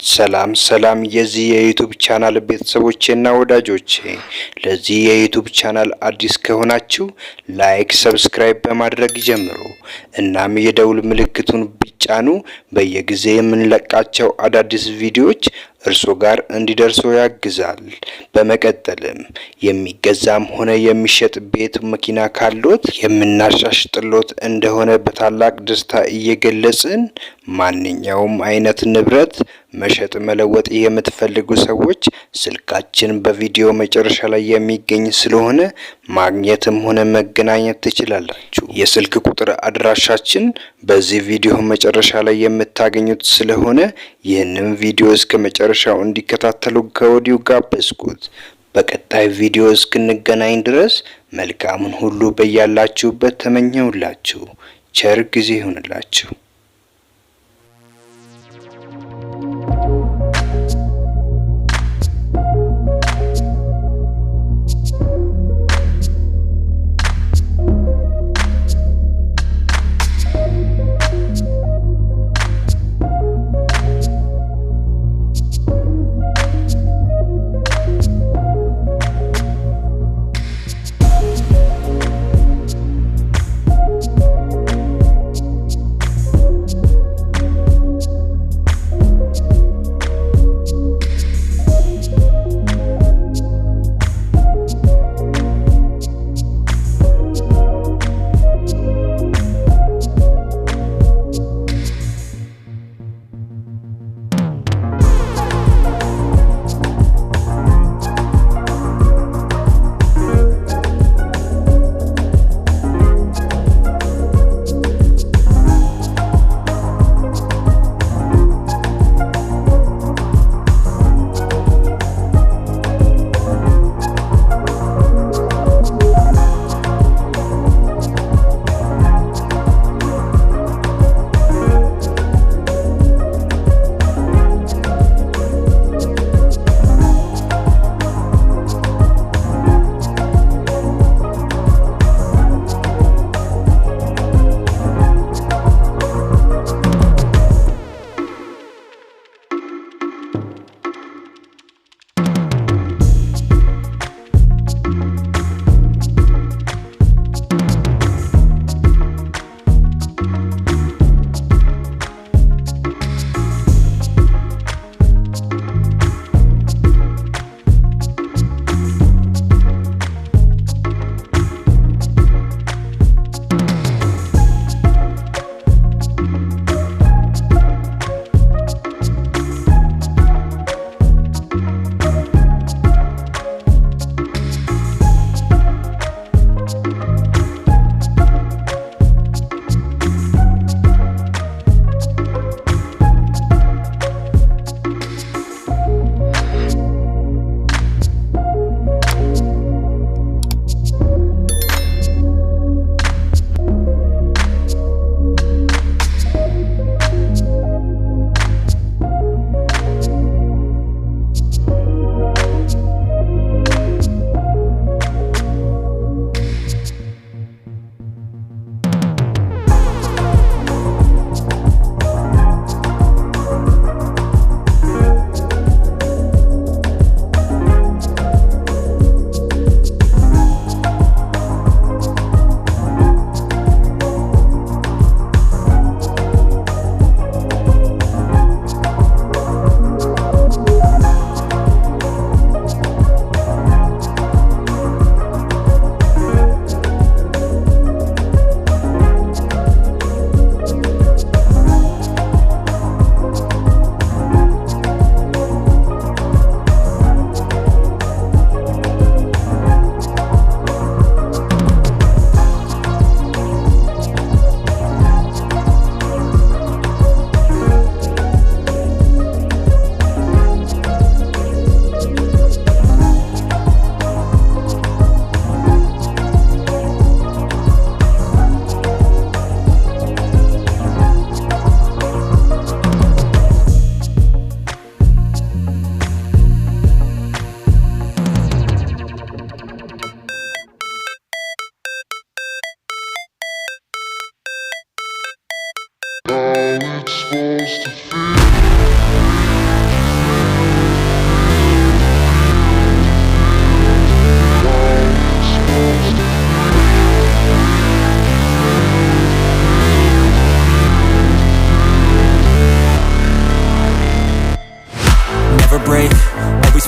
ሰላም የዚህ የዩቲዩብ ቻናል ቤተሰቦቼና ወዳጆቼ ለዚህ የዩቲዩብ ቻናል አዲስ ከሆናችሁ ላይክ ሰብስክራይብ በማድረግ ጀምሩ እናም የደውል ምልክቱን ቢጫኑ በየጊዜው የምንለቃቸው አዳዲስ ቪዲዮዎች እርሶ ጋር እንዲደርሱ ያግዛል። በመቀጠልም የሚገዛም ሆነ የሚሸጥ ቤት መኪና ካሎት የምናሻሽጥሎት እንደሆነ በታላቅ ደስታ እየገለጽን ማንኛውም አይነት ንብረት መሸጥ መለወጥ የምትፈልጉ ሰዎች ስልካችን በቪዲዮ መጨረሻ ላይ የሚገኝ ስለሆነ ማግኘትም ሆነ መገናኘት ትችላላችሁ። የስልክ ቁጥር አድራሻችን በዚህ ቪዲዮ መጨረሻ ላይ የምታገኙት ስለሆነ ይህንን ቪዲዮ እስከ መጨረሻው እንዲከታተሉ ከወዲሁ ጋበዝኩት። በቀጣይ ቪዲዮ እስክንገናኝ ድረስ መልካሙን ሁሉ በያላችሁበት ተመኘውላችሁ። ቸር ጊዜ ይሁንላችሁ።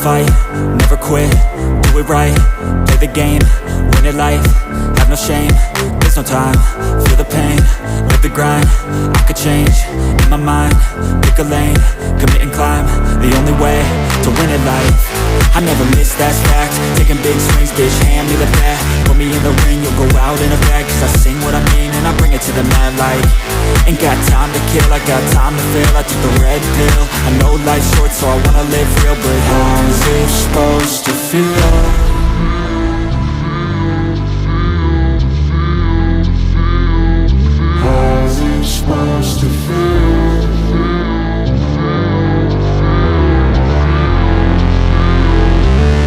fight, never quit, do it right, play the game, win it life, have no shame, there's no time, feel the pain, live the grind, I could change, in my mind, pick a lane, commit and climb, the only way to win it life. I never miss, that's fact, taking big swings, bitch, hand me the bat, put me in the ring, you'll go out in a bag, cause I sing what I mean and I bring it to the mad light. Ain't got time to kill, I got time to feel, I took the red pill, I know life's short so I wanna live real, but how's it supposed to feel? How's it supposed to feel?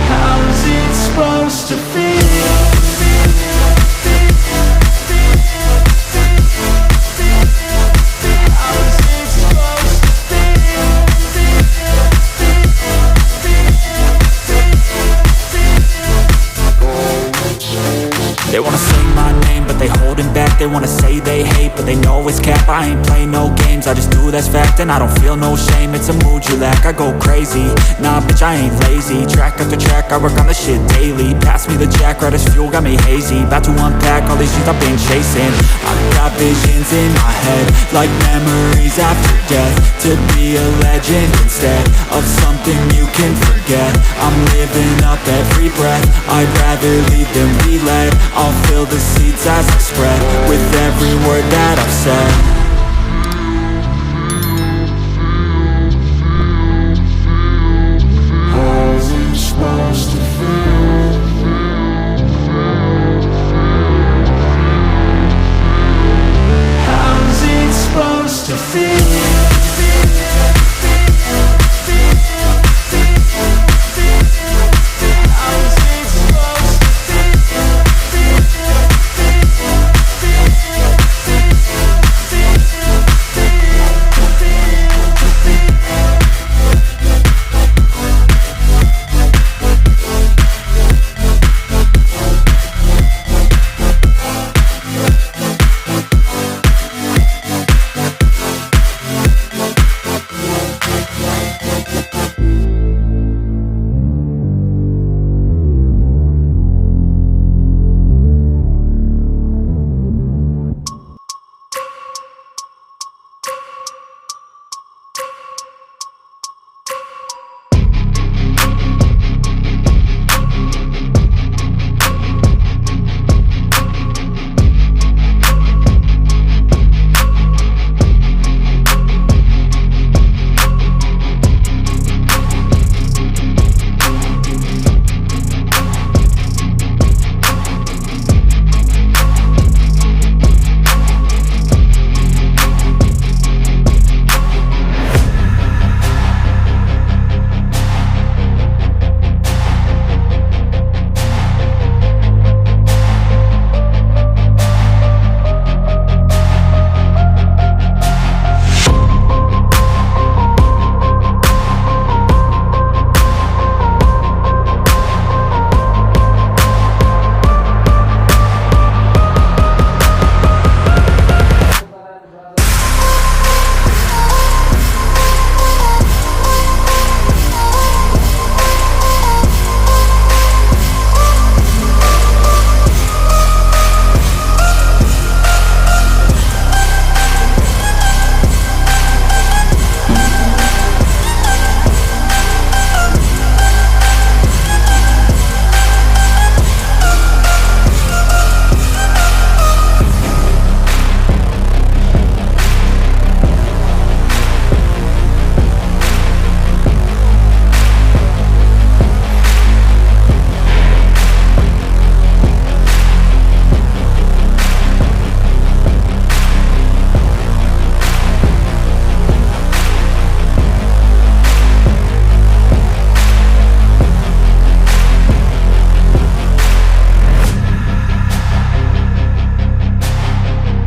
How's it supposed to feel? They wanna say my name, but they holding back. They wanna say they hate, but they know it's cap. I ain't play no games, I just do that's fact. And I don't feel no shame, it's a mood you lack. I go crazy, nah bitch I ain't lazy. Track after track, I work on this shit daily. Pass me the jack, right as fuel, got me hazy. About to unpack all these things I've been chasing. I've got visions in my head, like memories after death. To be a legend instead of something you can forget. I'm living up every breath, I'd rather lead than be led. I'll fill the seeds as I spread with every word that I've said.